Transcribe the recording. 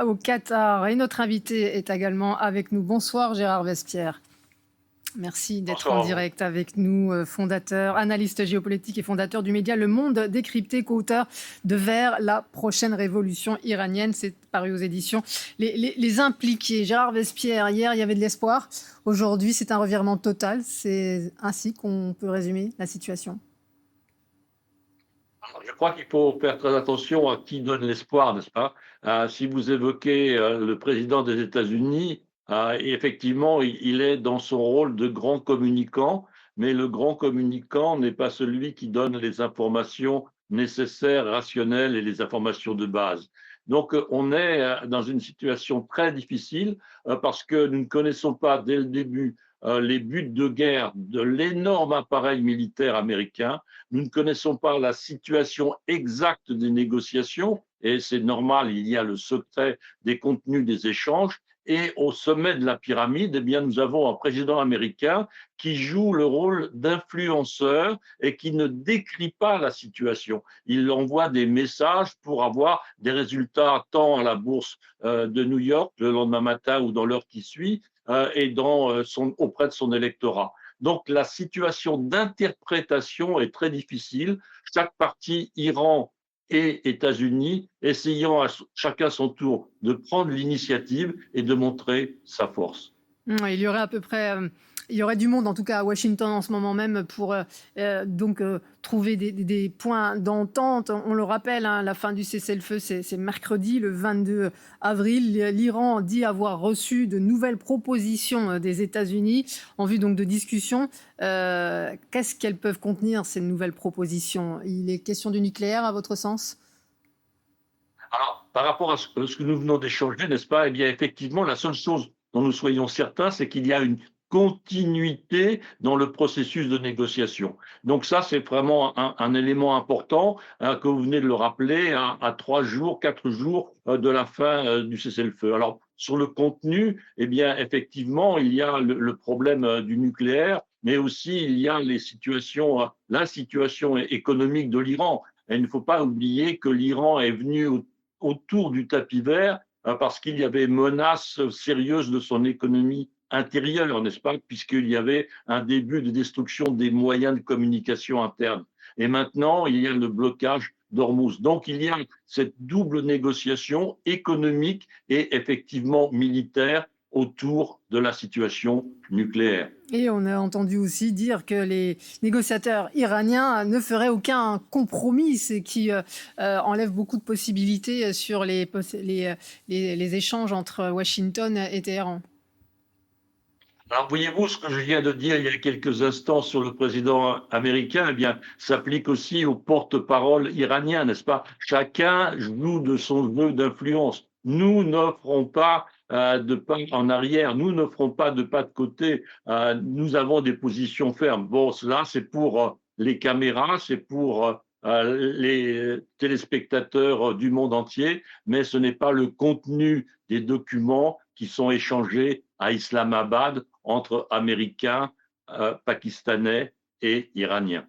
au Qatar. Et notre invité est également avec nous. Bonsoir Gérard Vespierre. Merci d'être en Bonsoir à vous. direct avec nous, fondateur, analyste géopolitique et fondateur du média Le Monde décrypté, co-auteur de Vers la prochaine révolution iranienne. C'est paru aux éditions Les Impliqués. Gérard Vespierre, hier, il y avait de l'espoir. Aujourd'hui, c'est un revirement total. C'est ainsi qu'on peut résumer la situation. Alors, je crois qu'il faut faire très attention à qui donne l'espoir, n'est-ce pas? Si vous évoquez le président des États-Unis, effectivement, il est dans son rôle de grand communicant, mais le grand communicant n'est pas celui qui donne les informations nécessaires, rationnelles et les informations de base. Donc, on est dans une situation très difficile parce que nous ne connaissons pas dès le début les buts de guerre de l'énorme appareil militaire américain. Nous ne connaissons pas la situation exacte des négociations et c'est normal, il y a le secret des contenus des échanges. Et au sommet de la pyramide, eh bien, nous avons un président américain qui joue le rôle d'influenceur et qui ne décrit pas la situation. Il envoie des messages pour avoir des résultats tant à la bourse de New York le lendemain matin ou dans l'heure qui suit et auprès de son électorat. Donc la situation d'interprétation est très difficile. Chaque parti, Iran et États-Unis, essayant à chacun son tour de prendre l'initiative et de montrer sa force. Il y aurait à peu près, il y aurait du monde en tout cas à Washington en ce moment même pour donc trouver des points d'entente. On le rappelle, hein, la fin du cessez-le-feu, c'est mercredi, le 22 avril. L'Iran dit avoir reçu de nouvelles propositions des États-Unis en vue donc de discussions. Qu'est-ce qu'elles peuvent contenir, ces nouvelles propositions? Il est question du nucléaire, à votre sens? Alors, par rapport à ce que nous venons d'échanger, n'est-ce pas? Eh bien, effectivement, la seule chose dont nous soyons certains, c'est qu'il y a une continuité dans le processus de négociation. Donc ça, c'est vraiment un élément important que vous venez de le rappeler à 3 jours, 4 jours de la fin du cessez-le-feu. Alors, sur le contenu, eh bien, effectivement, il y a le problème du nucléaire, mais aussi il y a la situation économique de l'Iran. Et il ne faut pas oublier que l'Iran est venu autour du tapis vert parce qu'il y avait menace sérieuse de son économie intérieure, n'est-ce pas, puisqu'il y avait un début de destruction des moyens de communication internes. Et maintenant, il y a le blocage d'Ormuz. Donc, il y a cette double négociation économique et effectivement militaire autour de la situation nucléaire. Et on a entendu aussi dire que les négociateurs iraniens ne feraient aucun compromis, ce qui enlève beaucoup de possibilités sur les échanges entre Washington et Téhéran. Alors, voyez-vous, ce que je viens de dire il y a quelques instants sur le président américain, eh bien, s'applique aussi aux porte-parole iraniens, n'est-ce pas? Chacun joue de son jeu d'influence. Nous n'offrons pas de pas en arrière, nous n'offrons pas de pas de côté, nous avons des positions fermes. Bon, cela, c'est pour les caméras, c'est pour les téléspectateurs du monde entier, mais ce n'est pas le contenu des documents qui sont échangés à Islamabad entre Américains, Pakistanais et Iraniens.